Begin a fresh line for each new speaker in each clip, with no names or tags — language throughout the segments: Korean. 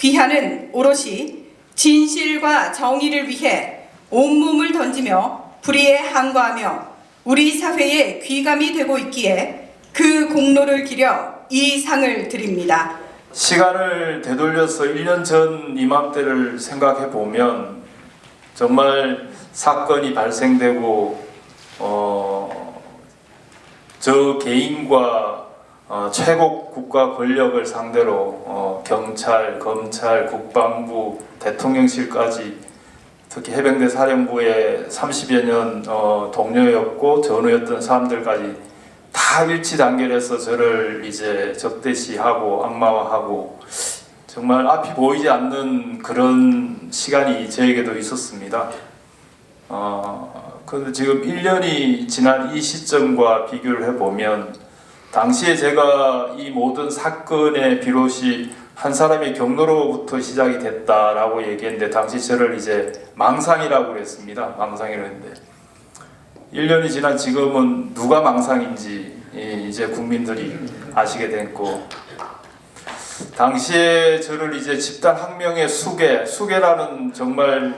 귀하는 오롯이 진실과 정의를 위해 온몸을 던지며 불의에 항거하며 우리 사회의 귀감이 되고 있기에 그 공로를 기려 이 상을 드립니다.
시간을 되돌려서 1년 전 이맘때를 생각해 보면 정말 사건이 발생되고 저 개인과 최고 국가 권력을 상대로 경찰, 검찰, 국방부, 대통령실까지 특히 해병대 사령부의 30여 년 동료였고 전우였던 사람들까지 다 일치단결해서 저를 이제 적대시하고 악마화하고 정말 앞이 보이지 않는 그런 시간이 저에게도 있었습니다. 그런데 지금 1년이 지난 이 시점과 비교를 해보면 당시에 제가 이 모든 사건의 비롯이 한 사람의 경로로부터 시작이 됐다라고 얘기했는데 당시 저를 이제 망상이라고 그랬습니다. 망상이라고 했는데 1년이 지난 지금은 누가 망상인지 이제 국민들이 아시게 됐고 당시에 저를 이제 집단학명의 수괴라는 정말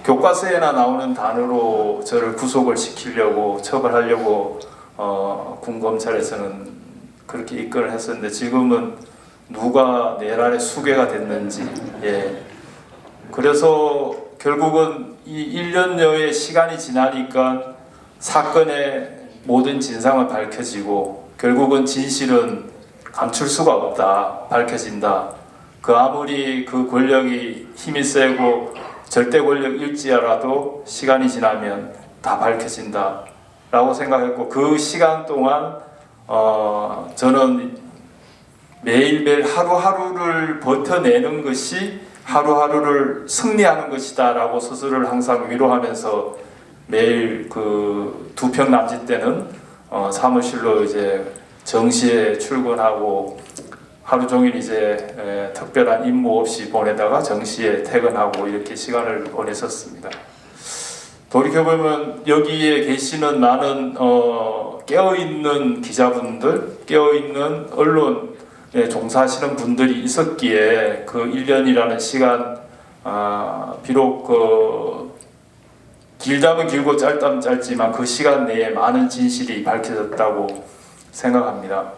교과서에나 나오는 단어로 저를 구속을 시키려고 처벌하려고 군검찰에서는 그렇게 입건을 했었는데 지금은 누가 내란의 수괴가 됐는지 그래서 결국은 이 1년여의 시간이 지나니까 사건의 모든 진상은 밝혀지고 결국은 진실은 감출 수가 없다, 밝혀진다. 그 아무리 그 권력이 힘이 세고 절대 권력일지라도 시간이 지나면 다 밝혀진다 라고 생각했고 그 시간 동안 저는 매일매일 하루하루를 버텨내는 것이 하루하루를 승리하는 것이다 라고 스스로를 항상 위로하면서 매일 그 2평 남짓 때는 사무실로 이제 정시에 출근하고 하루 종일 이제 특별한 임무 없이 보내다가 정시에 퇴근하고 이렇게 시간을 보냈었습니다. 돌이켜보면 여기에 계시는 많은 깨어있는 기자분들, 깨어있는 언론에 종사하시는 분들이 있었기에 그 1년이라는 시간 비록 길다면 길고 짧다면 짧지만 그 시간 내에 많은 진실이 밝혀졌다고 생각합니다.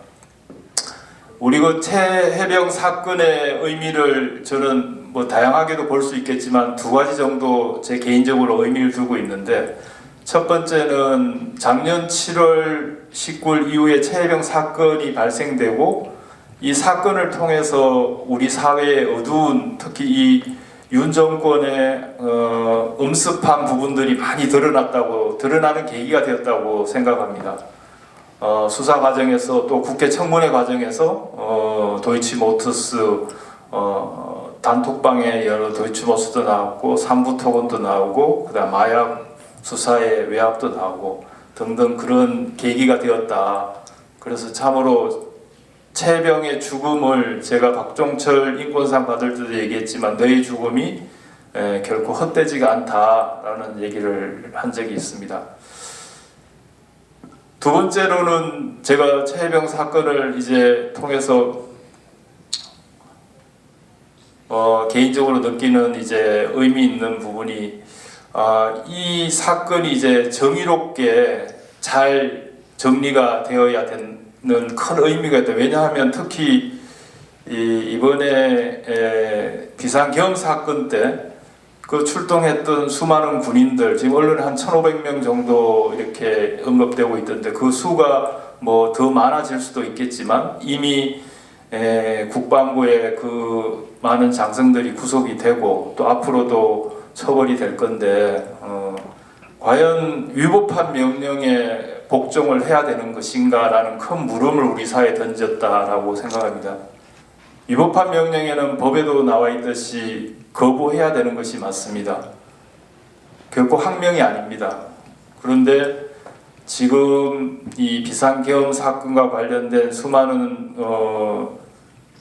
우리 그 최해병 사건의 의미를 저는 뭐 다양하게도 볼 수 있겠지만 2가지 정도 제 개인적으로 의미를 두고 있는데 첫 번째는 작년 7월 19일 이후에 최해병 사건이 발생되고 이 사건을 통해서 우리 사회의 어두운 특히 이 윤 정권의 음습한 부분들이 많이 드러나는 계기가 되었다고 생각합니다. 수사 과정에서 또 국회 청문회 과정에서 도이치모터스 단톡방에 여러 도이치모터스도 나왔고 삼부토건도 나오고 그다음 마약 수사의 외압도 나오고 등등 그런 계기가 되었다. 그래서 참으로 최해병의 죽음을 제가 박종철 인권상 받을 때도 얘기했지만 너의 죽음이 결코 헛되지가 않다라는 얘기를 한 적이 있습니다. 두 번째로는 제가 최해병 사건을 이제 통해서 개인적으로 느끼는 이제 의미 있는 부분이 이 사건이 이제 정의롭게 잘 정리가 되어야 되는 큰 의미가 있다. 왜냐하면 특히 이번에 비상계엄 사건 때 그 출동했던 수많은 군인들 지금 언론에 한 1,500명 정도 이렇게 언급되고 있던데 그 수가 뭐 더 많아질 수도 있겠지만 이미 국방부의 그 많은 장성들이 구속이 되고 또 앞으로도 처벌이 될 건데 과연 위법한 명령에 복종을 해야 되는 것인가 라는 큰 물음을 우리 사회에 던졌다라고 생각합니다. 위법한 명령에는 법에도 나와 있듯이 거부해야 되는 것이 맞습니다. 결코 항명이 아닙니다. 그런데 지금 이 비상계엄 사건과 관련된 수많은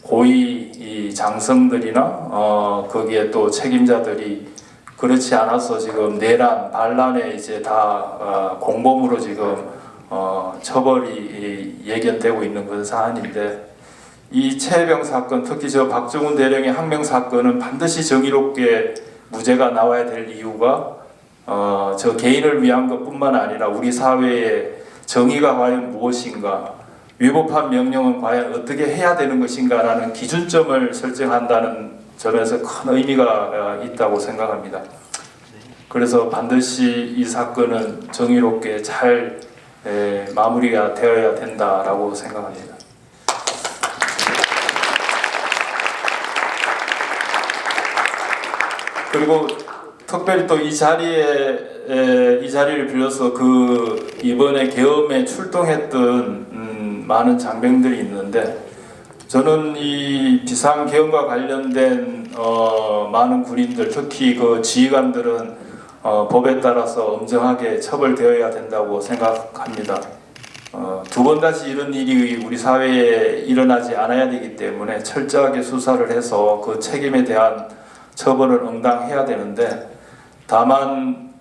고위 이 장성들이나 거기에 또 책임자들이 그렇지 않아서 지금 내란, 반란에 이제 다 공범으로 지금 처벌이 예견되고 있는 그런 사안인데 이 최혜병 사건, 특히 저 박정훈 대령의 항명 사건은 반드시 정의롭게 무죄가 나와야 될 이유가 저 개인을 위한 것뿐만 아니라 우리 사회의 정의가 과연 무엇인가, 위법한 명령은 과연 어떻게 해야 되는 것인가라는 기준점을 설정한다는 점에서 큰 의미가 있다고 생각합니다. 그래서 반드시 이 사건은 정의롭게 잘 마무리가 되어야 된다라고 생각합니다. 그리고 특별히 또 이 자리를 빌려서 그 이번에 계엄에 출동했던 많은 장병들이 있는데, 저는 이 비상 계엄과 관련된 많은 군인들, 특히 그 지휘관들은 법에 따라서 엄정하게 처벌되어야 된다고 생각합니다. 두 번 다시 이런 일이 우리 사회에 일어나지 않아야 되기 때문에 철저하게 수사를 해서 그 책임에 대한 처벌을 응당해야 되는데, 다만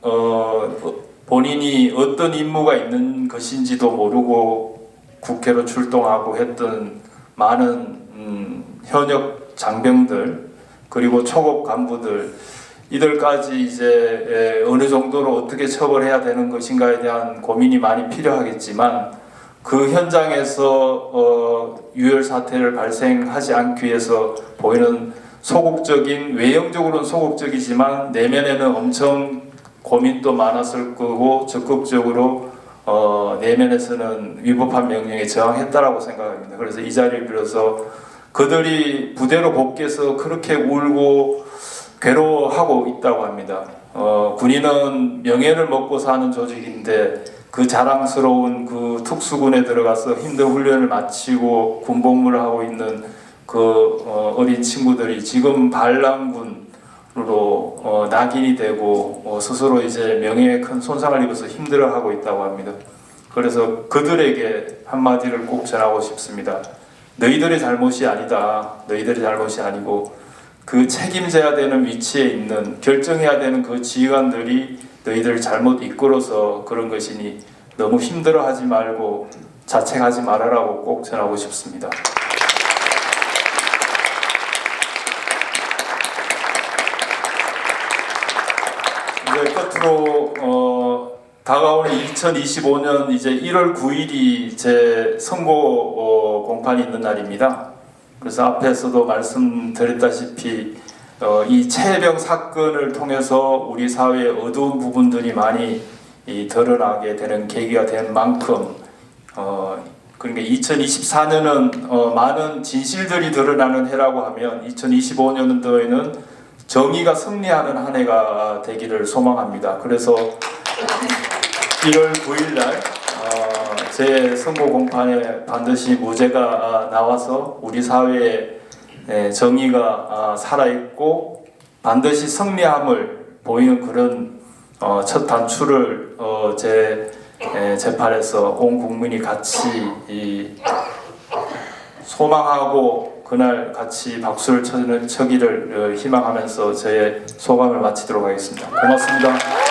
본인이 어떤 임무가 있는 것인지도 모르고 국회로 출동하고 했던 많은 현역 장병들, 그리고 초급 간부들, 이들까지 이제 어느 정도로 어떻게 처벌해야 되는 것인가에 대한 고민이 많이 필요하겠지만, 그 현장에서 유혈 사태를 발생하지 않기 위해서 보이는 소극적인, 외형적으로는 소극적이지만 내면에는 엄청 고민도 많았을 거고, 적극적으로 내면에서는 위법한 명령에 저항했다라고 생각합니다. 그래서 이 자리를 빌어서 그들이 부대로 복귀해서 그렇게 울고 괴로워하고 있다고 합니다. 군인은 명예를 먹고 사는 조직인데, 그 자랑스러운 그 특수군에 들어가서 힘든 훈련을 마치고 군복무를 하고 있는 그 어린 친구들이 지금 반란군으로 낙인이 되고 스스로 이제 명예에 큰 손상을 입어서 힘들어하고 있다고 합니다. 그래서 그들에게 한마디를 꼭 전하고 싶습니다. 너희들의 잘못이 아니다. 너희들의 잘못이 아니고 그 책임져야 되는 위치에 있는, 결정해야 되는 그 지휘관들이 너희들 잘못 이끌어서 그런 것이니 너무 힘들어하지 말고 자책하지 말아라고 꼭 전하고 싶습니다. 이제 끝으로 다가오는 2025년 이제 1월 9일이 제 선고 공판이 있는 날입니다. 그래서 앞에서도 말씀드렸다시피 이 최혜병 사건을 통해서 우리 사회의 어두운 부분들이 많이 드러나게 되는 계기가 된 만큼, 그러니까 2024년은 많은 진실들이 드러나는 해라고 하면 2025년도에는 정의가 승리하는 한 해가 되기를 소망합니다. 그래서 1월 9일 날 제 선고 공판에 반드시 무죄가 나와서 우리 사회에 정의가 살아있고 반드시 승리함을 보이는 그런 첫 단추를 제 재판에서 온 국민이 같이 소망하고 그날 같이 박수를 쳐기를 희망하면서 제 소감을 마치도록 하겠습니다. 고맙습니다.